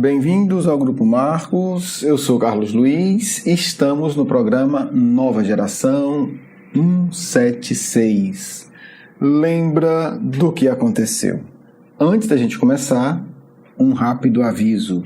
Bem-vindos ao Grupo Marcos, eu sou Carlos Luiz e estamos no programa Nova Geração 176. Lembra do que aconteceu? Antes da gente começar, um rápido aviso.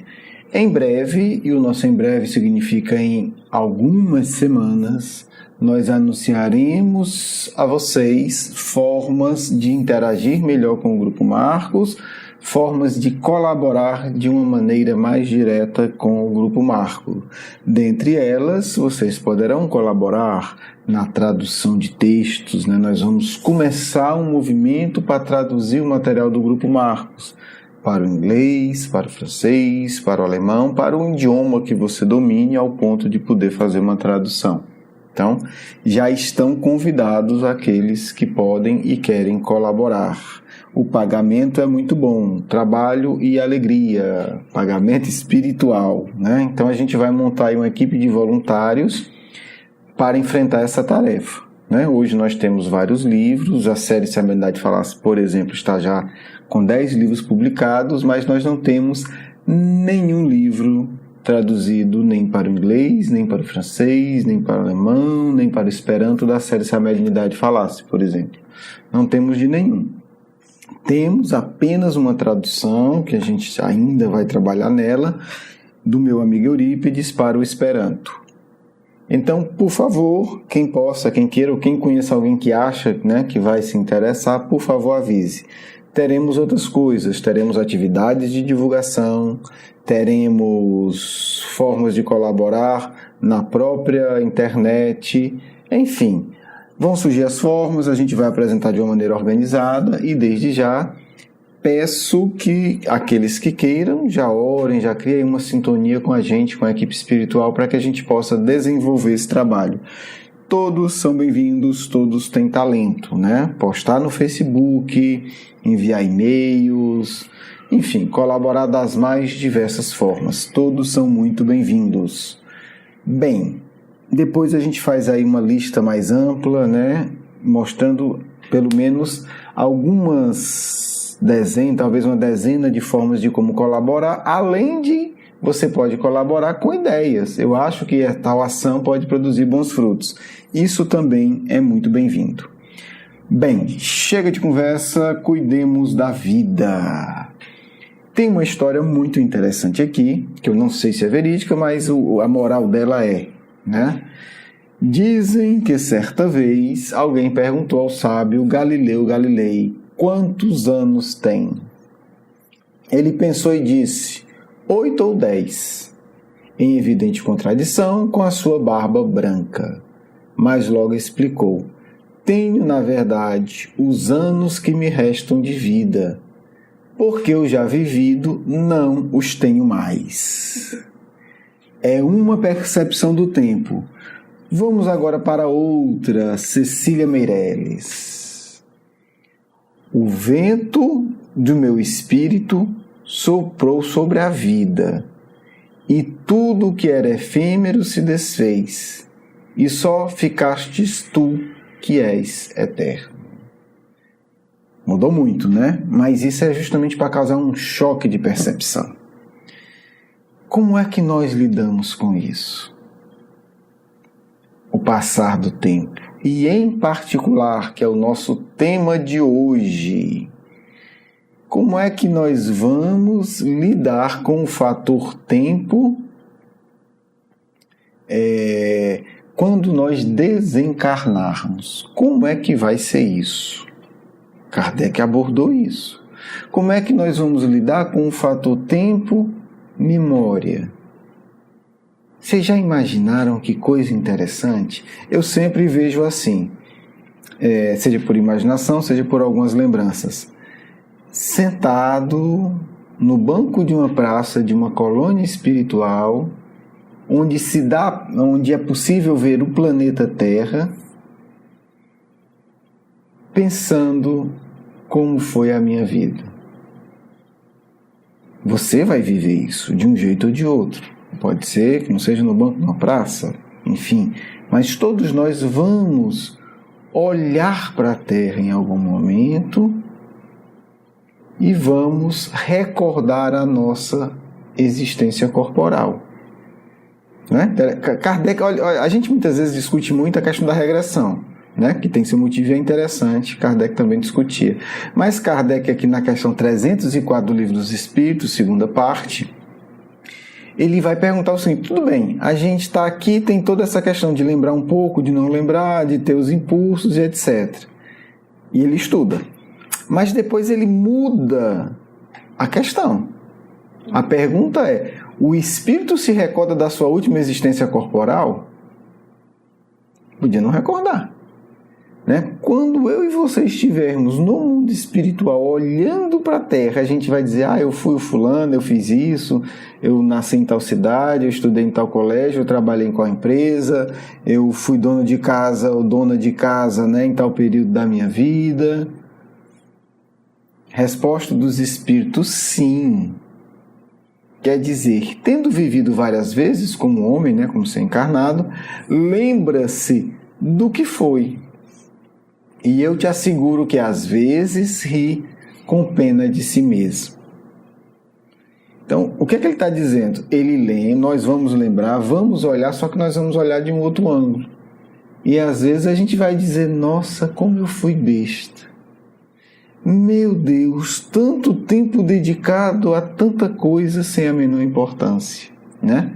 Em breve, e o nosso em breve significa em algumas semanas, nós anunciaremos a vocês formas de interagir melhor com o Grupo Marcos, formas de colaborar de uma maneira mais direta com o Grupo Marco. Dentre elas, vocês poderão colaborar na tradução de textos, né? Nós vamos começar um movimento para traduzir o material do Grupo Marcos para o inglês, para o francês, para o alemão, para o idioma que você domine ao ponto de poder fazer uma tradução. Então, já estão convidados aqueles que podem e querem colaborar. O pagamento é muito bom, trabalho e alegria, pagamento espiritual, né? Então a gente vai montar aí uma equipe de voluntários para enfrentar essa tarefa, né? Hoje nós temos vários livros, a série Se a Humanidade Falasse, por exemplo, está já com 10 livros publicados, mas nós não temos nenhum livro traduzido nem para o inglês, nem para o francês, nem para o alemão, nem para o esperanto da série Se a Humanidade Falasse, por exemplo. Não temos de nenhum. Temos apenas uma tradução, que a gente ainda vai trabalhar nela, do meu amigo Eurípides para o Esperanto. Então, por favor, quem possa, quem queira ou quem conheça alguém que acha, né, que vai se interessar, por favor avise. Teremos outras coisas, teremos atividades de divulgação, teremos formas de colaborar na própria internet, enfim. Vão surgir as formas, a gente vai apresentar de uma maneira organizada e desde já peço que aqueles que queiram já orem, já criem uma sintonia com a gente, com a equipe espiritual, para que a gente possa desenvolver esse trabalho. Todos são bem-vindos, todos têm talento, né? Postar no Facebook, enviar e-mails, enfim, colaborar das mais diversas formas. Todos são muito bem-vindos. Bem, depois a gente faz aí uma lista mais ampla, né? Mostrando pelo menos algumas dezenas, talvez uma dezena de formas de como colaborar, além de você pode colaborar com ideias. Eu acho que a tal ação pode produzir bons frutos. Isso também é muito bem-vindo. Bem, chega de conversa, cuidemos da vida. Tem uma história muito interessante aqui, que eu não sei se é verídica, mas a moral dela é, né? Dizem que certa vez alguém perguntou ao sábio Galileu Galilei quantos anos tem. Ele pensou e disse 8 ou 10, em evidente contradição com a sua barba branca. Mas logo explicou: tenho, na verdade, os anos que me restam de vida, porque eu já vivido não os tenho mais. É uma percepção do tempo. Vamos agora para outra, Cecília Meirelles. O vento do meu espírito soprou sobre a vida, e tudo o que era efêmero se desfez, e só ficastes tu, que és eterno. Mudou muito, né? Mas isso é justamente para causar um choque de percepção. Como é que nós lidamos com isso? O passar do tempo. E em particular, que é o nosso tema de hoje, como é que nós vamos lidar com o fator tempo quando nós desencarnarmos? Como é que vai ser isso? Kardec abordou isso. Como é que nós vamos lidar com o fator tempo, memória? Vocês já imaginaram que coisa interessante? Eu sempre vejo assim, seja por imaginação, seja por algumas lembranças. Sentado no banco de uma praça, de uma colônia espiritual, onde é possível ver o planeta Terra, pensando como foi a minha vida. Você vai viver isso de um jeito ou de outro. Pode ser que não seja no banco de uma praça, enfim, mas todos nós vamos olhar para a Terra em algum momento e vamos recordar a nossa existência corporal. Né? Kardec, olha, a gente muitas vezes discute muito a questão da regressão, né? Que tem seu motivo e é interessante, Kardec também discutia. Mas Kardec, aqui na questão 304 do Livro dos Espíritos, segunda parte, ele vai perguntar o seguinte: tudo bem, a gente está aqui, tem toda essa questão de lembrar um pouco, de não lembrar, de ter os impulsos e etc. E ele estuda. Mas depois ele muda a questão. A pergunta é: o espírito se recorda da sua última existência corporal? Podia não recordar. Né? Quando eu e você estivermos no mundo espiritual olhando para a Terra, a gente vai dizer: eu fui o fulano, eu fiz isso, eu nasci em tal cidade, eu estudei em tal colégio, eu trabalhei em qual empresa, eu fui dono de casa ou dona de casa, né, em tal período da minha vida. Resposta dos espíritos: sim. Quer dizer, tendo vivido várias vezes como homem, né, como ser encarnado, lembra-se do que foi. E eu te asseguro que às vezes ri com pena de si mesmo. Então, o que é que ele está dizendo? Ele lembra, nós vamos lembrar, vamos olhar, só que nós vamos olhar de um outro ângulo. E às vezes a gente vai dizer: nossa, como eu fui besta. Meu Deus, tanto tempo dedicado a tanta coisa sem a menor importância, né?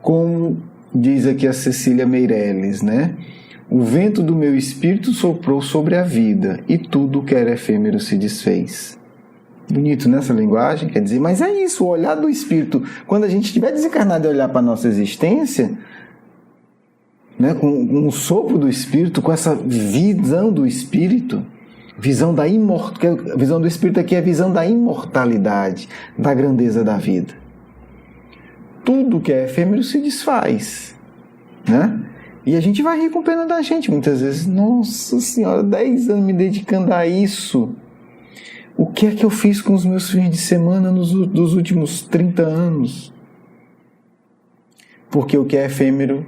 Como diz aqui a Cecília Meirelles, né? O vento do meu espírito soprou sobre a vida e tudo que era efêmero se desfez. Bonito nessa linguagem, quer dizer, mas é isso, o olhar do espírito. Quando a gente estiver desencarnado e olhar para a nossa existência, né, com o sopro do espírito, com essa visão do espírito, visão do espírito aqui é a visão da imortalidade, da grandeza da vida. Tudo que é efêmero se desfaz, né? E a gente vai rir com pena da gente muitas vezes. Nossa Senhora, 10 anos me dedicando a isso. O que é que eu fiz com os meus fins de semana dos últimos 30 anos? Porque o que é efêmero,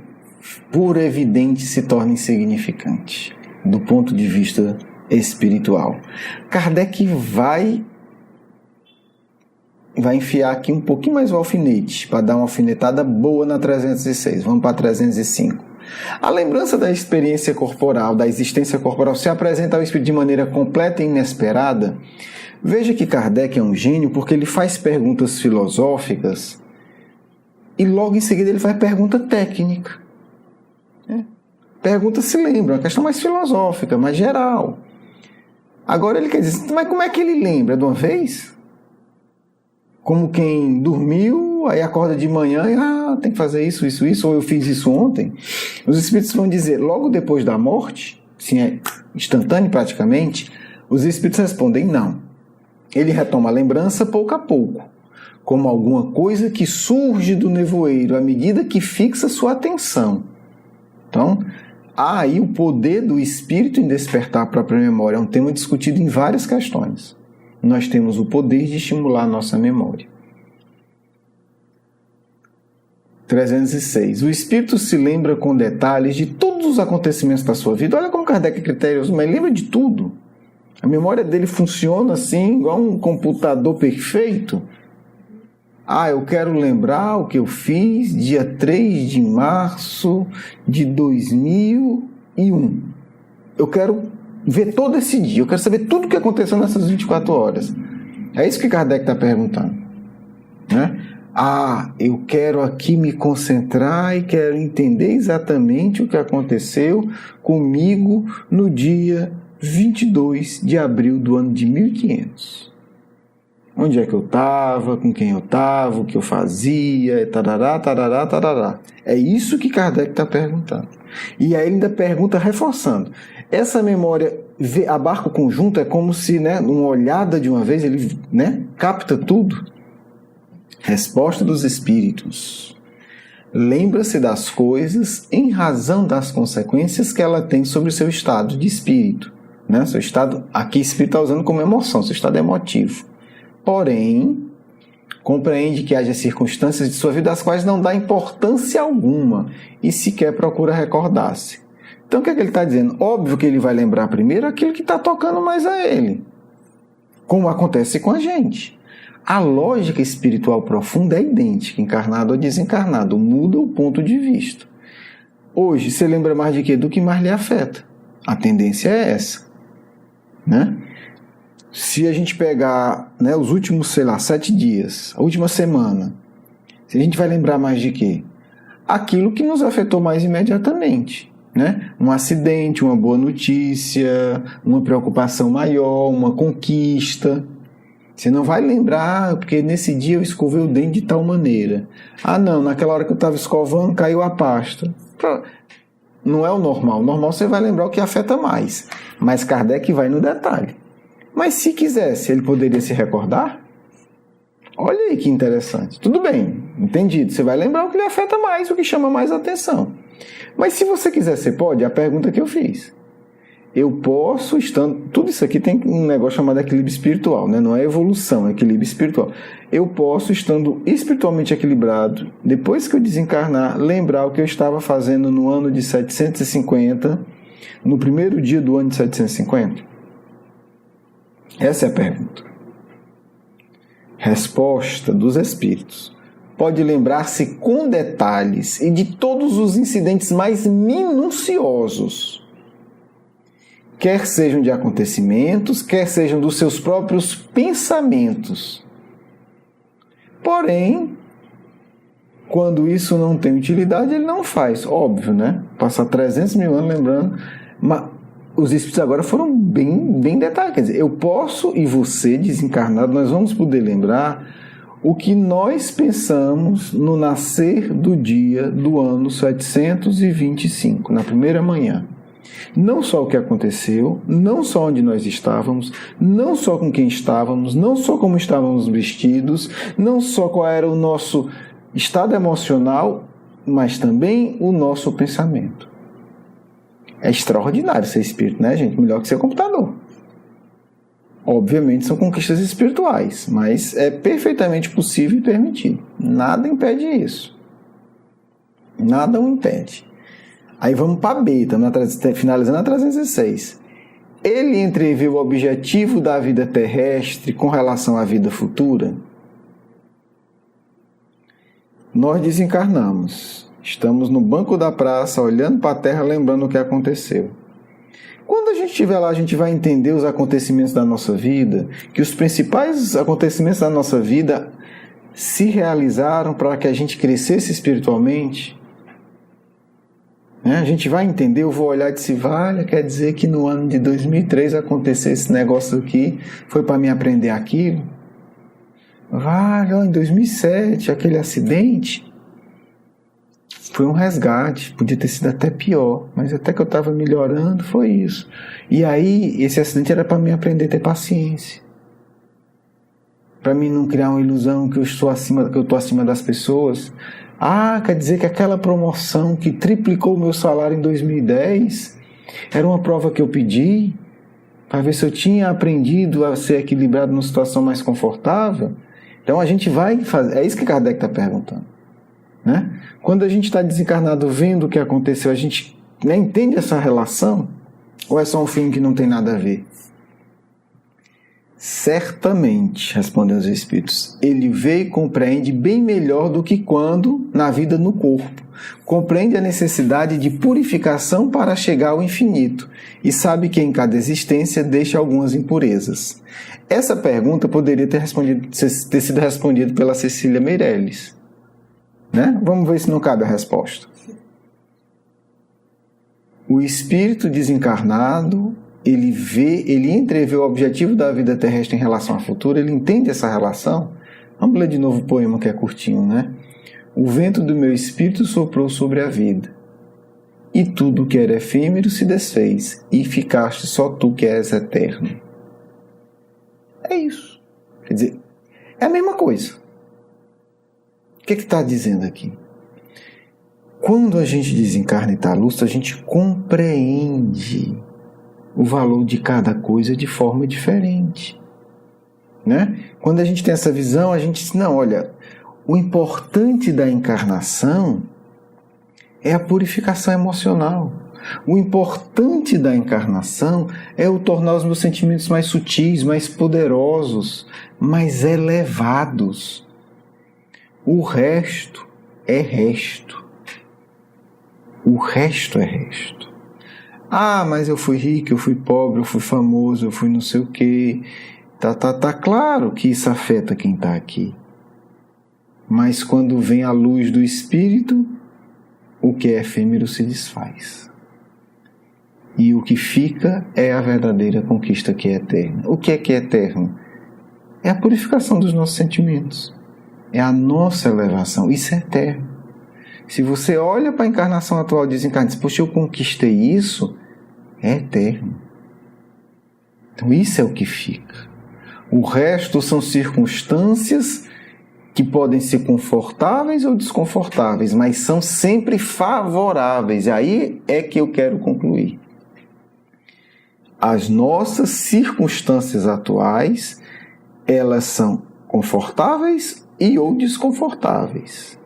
por evidente, se torna insignificante, do ponto de vista espiritual. Kardec vai enfiar aqui um pouquinho mais o alfinete, para dar uma alfinetada boa na 306. Vamos para a 305. A lembrança da experiência corporal, da existência corporal, se apresenta ao espírito de maneira completa e inesperada. Veja que Kardec é um gênio porque ele faz perguntas filosóficas e logo em seguida ele faz pergunta técnica. Pergunta se lembra, uma questão mais filosófica, mais geral. Agora ele quer dizer: mas como é que ele lembra? De uma vez? Como quem dormiu, aí acorda de manhã e tem que fazer isso, ou eu fiz isso ontem. Os espíritos vão dizer, logo depois da morte, sim, é instantâneo praticamente, os espíritos respondem: não. Ele retoma a lembrança pouco a pouco, como alguma coisa que surge do nevoeiro à medida que fixa sua atenção. Então, há aí o poder do espírito em despertar a própria memória. É um tema discutido em várias questões. Nós temos o poder de estimular a nossa memória. 306. O espírito se lembra com detalhes de todos os acontecimentos da sua vida. Olha como Kardec é criterioso, mas lembra de tudo. A memória dele funciona assim, igual um computador perfeito. Eu quero lembrar o que eu fiz dia 3 de março de 2001. Eu quero ver todo esse dia, eu quero saber tudo o que aconteceu nessas 24 horas. É isso que Kardec está perguntando, né? Eu quero aqui me concentrar e quero entender exatamente o que aconteceu comigo no dia 22 de abril do ano de 1500. Onde é que eu estava, com quem eu estava, o que eu fazia, tarará, tarará, tarará. É isso que Kardec está perguntando. E aí ele ainda pergunta reforçando. Essa memória abarca o conjunto, é como se, né, numa olhada de uma vez, ele, né, capta tudo. Resposta dos espíritos. Lembra-se das coisas em razão das consequências que ela tem sobre o seu estado de espírito. Né? Seu estado, aqui espírito está usando como emoção, seu estado emotivo. Porém, compreende que haja circunstâncias de sua vida às quais não dá importância alguma e sequer procura recordar-se. Então, o que é que ele está dizendo? Óbvio que ele vai lembrar primeiro aquilo que está tocando mais a ele, como acontece com a gente. a lógica espiritual profunda é idêntica, encarnado ou desencarnado, muda o ponto de vista. Hoje, você lembra mais de quê? Do que mais lhe afeta. A tendência é essa, né? Se a gente pegar, né, os últimos, 7 dias, a última semana, a gente vai lembrar mais de quê? Aquilo que nos afetou mais imediatamente, né? Um acidente, uma boa notícia, uma preocupação maior, uma conquista. Você não vai lembrar, porque nesse dia eu escovei o dente de tal maneira. Ah, não, naquela hora que eu estava escovando, caiu a pasta. Não é o normal. O normal você vai lembrar o que afeta mais. Mas Kardec vai no detalhe. Mas se quisesse, ele poderia se recordar? Olha aí que interessante. Tudo bem, entendido. Você vai lembrar o que lhe afeta mais, o que chama mais atenção. Mas se você quiser, você pode? A pergunta que eu fiz. Eu posso, estando... Tudo isso aqui tem um negócio chamado equilíbrio espiritual, né? Não é evolução, é equilíbrio espiritual. Eu posso, estando espiritualmente equilibrado, depois que eu desencarnar, lembrar o que eu estava fazendo no ano de 750, no primeiro dia do ano de 750? Essa é a pergunta. Resposta dos espíritos. Pode lembrar-se com detalhes e de todos os incidentes mais minuciosos, quer sejam de acontecimentos, quer sejam dos seus próprios pensamentos. Porém, quando isso não tem utilidade, ele não faz. Óbvio, né? Passar 300 mil anos lembrando. Mas os espíritos agora foram bem detalhados. Quer dizer, eu posso e você, desencarnado, nós vamos poder lembrar o que nós pensamos no nascer do dia do ano 725, na primeira manhã. Não só o que aconteceu, não só onde nós estávamos, não só com quem estávamos, não só como estávamos vestidos, não só qual era o nosso estado emocional, mas também o nosso pensamento. É extraordinário ser espírito, né, gente? Melhor que ser computador. Obviamente são conquistas espirituais, mas é perfeitamente possível e permitido. Nada impede isso. Nada o impede. Aí vamos para B, estamos finalizando a 306. Ele entrevê o objetivo da vida terrestre com relação à vida futura? Nós desencarnamos. Estamos no banco da praça, olhando para a terra, lembrando o que aconteceu. Quando a gente estiver lá, a gente vai entender os acontecimentos da nossa vida, que os principais acontecimentos da nossa vida se realizaram para que a gente crescesse espiritualmente. A gente vai entender, eu vou olhar e dizer, vale, quer dizer que no ano de 2003 aconteceu esse negócio aqui, foi para mim aprender aquilo? Vale, ó, em 2007, aquele acidente foi um resgate, podia ter sido até pior, mas até que eu estava melhorando, foi isso. E aí, esse acidente era para mim aprender a ter paciência. Para mim não criar uma ilusão que eu estou acima das pessoas. Ah, quer dizer que aquela promoção que triplicou o meu salário em 2010 era uma prova que eu pedi para ver se eu tinha aprendido a ser equilibrado numa situação mais confortável? Então a gente vai fazer... É isso que Kardec está perguntando, né? Quando a gente está desencarnado vendo o que aconteceu, a gente, né, entende essa relação? Ou é só um filme que não tem nada a ver? Certamente, respondem os espíritos, ele vê e compreende bem melhor do que quando na vida no corpo. Compreende a necessidade de purificação para chegar ao infinito e sabe que em cada existência deixa algumas impurezas. Essa pergunta poderia ter sido respondida pela Cecília Meirelles, né? Vamos ver se não cabe a resposta. O espírito desencarnado, ele entrevê o objetivo da vida terrestre em relação à futura, ele entende essa relação. Vamos ler de novo o poema que é curtinho, né? O vento do meu espírito soprou sobre a vida, e tudo que era efêmero se desfez, e ficaste só tu que és eterno. É isso. Quer dizer, é a mesma coisa. O que está dizendo aqui? Quando a gente desencarna e está à luz, a gente compreende o valor de cada coisa de forma diferente, né? Quando a gente tem essa visão, a gente diz, não, olha, o importante da encarnação é a purificação emocional. O importante da encarnação é o tornar os meus sentimentos mais sutis, mais poderosos, mais elevados. O resto é resto. O resto é resto. Ah, mas eu fui rico, eu fui pobre, eu fui famoso, eu fui não sei o quê. Tá claro que isso afeta quem está aqui. Mas quando vem a luz do Espírito, o que é efêmero se desfaz. E o que fica é a verdadeira conquista que é eterna. O que é eterno? É a purificação dos nossos sentimentos. É a nossa elevação. Isso é eterno. Se você olha para a encarnação atual e desencarna e diz, poxa, eu conquistei isso, é eterno. Então isso é o que fica. O resto são circunstâncias que podem ser confortáveis ou desconfortáveis, mas são sempre favoráveis. E aí é que eu quero concluir. As nossas circunstâncias atuais, elas são confortáveis e ou desconfortáveis,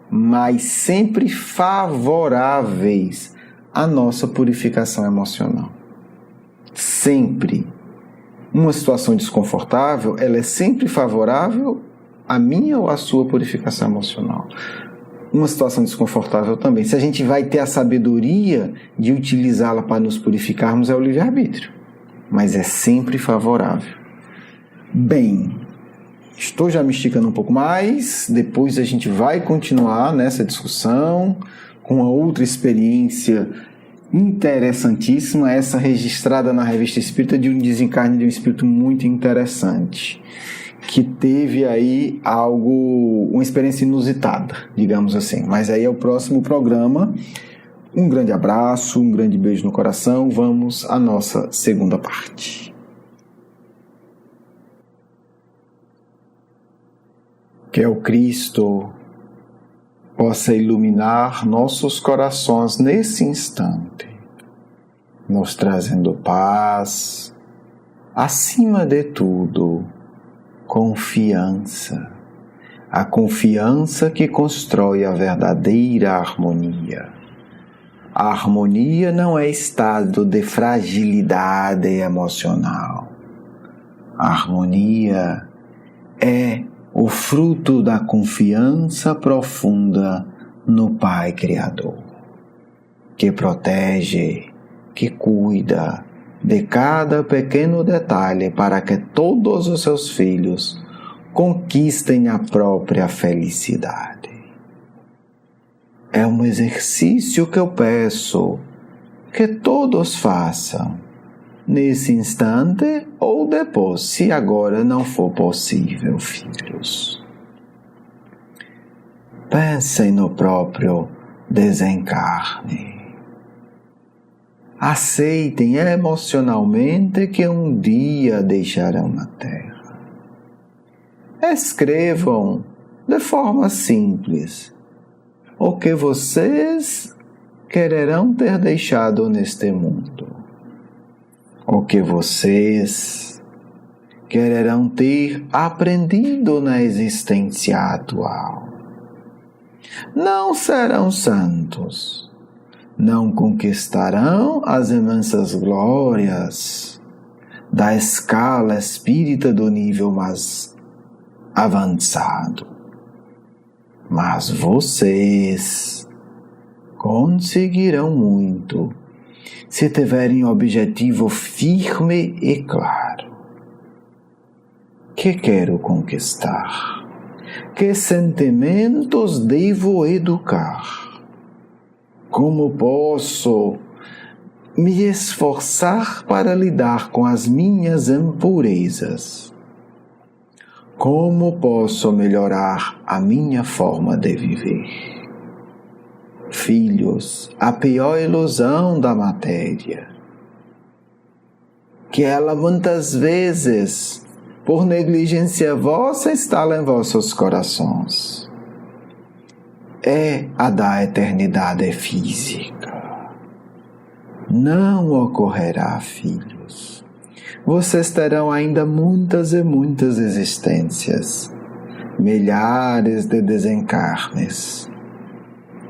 mas sempre favoráveis à nossa purificação emocional. Sempre. Uma situação desconfortável, ela é sempre favorável à minha ou à sua purificação emocional. Uma situação desconfortável também. Se a gente vai ter a sabedoria de utilizá-la para nos purificarmos, é o livre-arbítrio. Mas é sempre favorável. Bem, estou já me esticando um pouco mais. Depois a gente vai continuar nessa discussão com uma outra experiência interessantíssima, essa registrada na Revista Espírita de um desencarne de um espírito muito interessante, que teve aí uma experiência inusitada, digamos assim. Mas aí é o próximo programa. Um grande abraço, um grande beijo no coração. Vamos à nossa segunda parte. Que o Cristo possa iluminar nossos corações nesse instante, nos trazendo paz, acima de tudo, confiança. A confiança que constrói a verdadeira harmonia. A harmonia não é estado de fragilidade emocional. A harmonia é o fruto da confiança profunda no Pai Criador, que protege, que cuida de cada pequeno detalhe para que todos os seus filhos conquistem a própria felicidade. É um exercício que eu peço que todos façam, nesse instante ou depois, se agora não for possível, filhos. Pensem no próprio desencarne. Aceitem emocionalmente que um dia deixarão na Terra. Escrevam de forma simples o que vocês quererão ter deixado neste mundo. O que vocês quererão ter aprendido na existência atual. Não serão santos, não conquistarão as imensas glórias da escala espírita do nível mais avançado. Mas vocês conseguirão muito se tiverem objetivo firme e claro. Que quero conquistar? Que sentimentos devo educar? Como posso me esforçar para lidar com as minhas impurezas? Como posso melhorar a minha forma de viver? Filhos, a pior ilusão da matéria, que ela muitas vezes, por negligência vossa, instala em vossos corações, é a da eternidade física. Não ocorrerá, filhos. Vocês terão ainda muitas e muitas existências, milhares de desencarnes,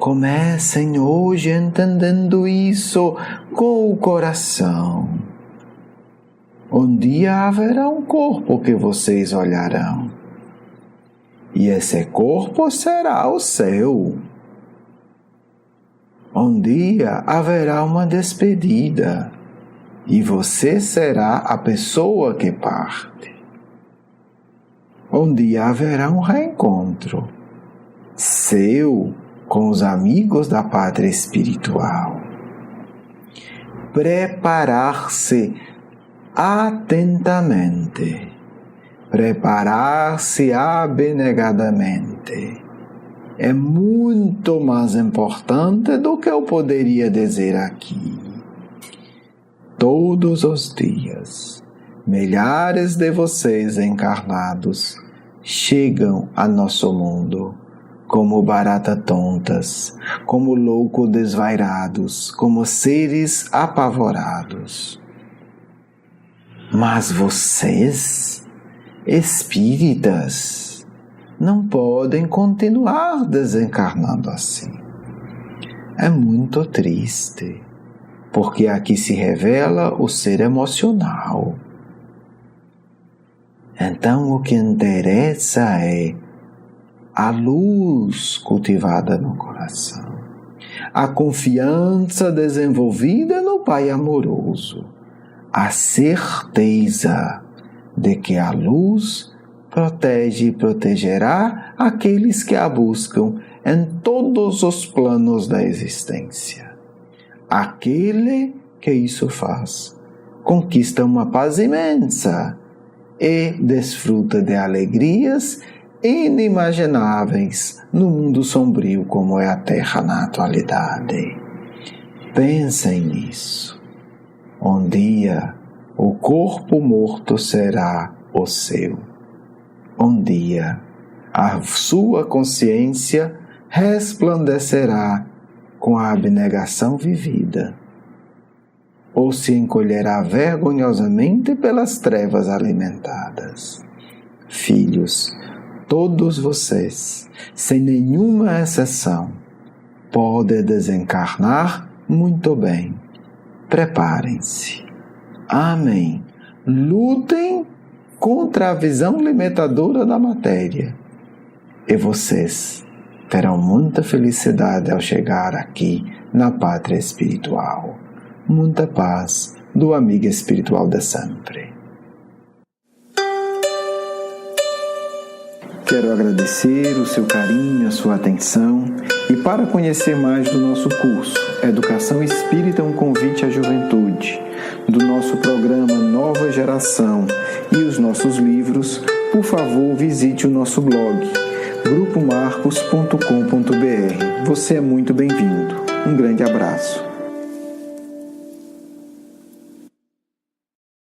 Comecem hoje entendendo isso com o coração. Um dia haverá um corpo que vocês olharão. E esse corpo será o seu. Um dia haverá uma despedida. E você será a pessoa que parte. Um dia haverá um reencontro seu com os amigos da pátria espiritual. Preparar-se atentamente, preparar-se abnegadamente é muito mais importante do que eu poderia dizer aqui. Todos os dias, milhares de vocês encarnados chegam a nosso mundo como baratas tontas, como loucos desvairados, como seres apavorados. Mas vocês, espíritas, não podem continuar desencarnando assim. É muito triste, porque aqui se revela o ser emocional. Então o que interessa é a luz cultivada no coração, a confiança desenvolvida no Pai amoroso, a certeza de que a luz protege e protegerá aqueles que a buscam em todos os planos da existência. Aquele que isso faz conquista uma paz imensa e desfruta de alegrias inimagináveis no mundo sombrio como é a Terra na atualidade. Pensem nisso. Um dia o corpo morto será o seu. Um dia a sua consciência resplandecerá com a abnegação vivida, ou se encolherá vergonhosamente pelas trevas alimentadas. Filhos, todos vocês, sem nenhuma exceção, podem desencarnar muito bem. Preparem-se. Amém. Lutem contra a visão limitadora da matéria. E vocês terão muita felicidade ao chegar aqui na pátria espiritual. Muita paz do amigo espiritual de sempre. Quero agradecer o seu carinho, a sua atenção e para conhecer mais do nosso curso Educação Espírita, um convite à juventude, do nosso programa Nova Geração e os nossos livros, por favor visite o nosso blog grupomarcos.com.br. Você é muito bem-vindo. Um grande abraço.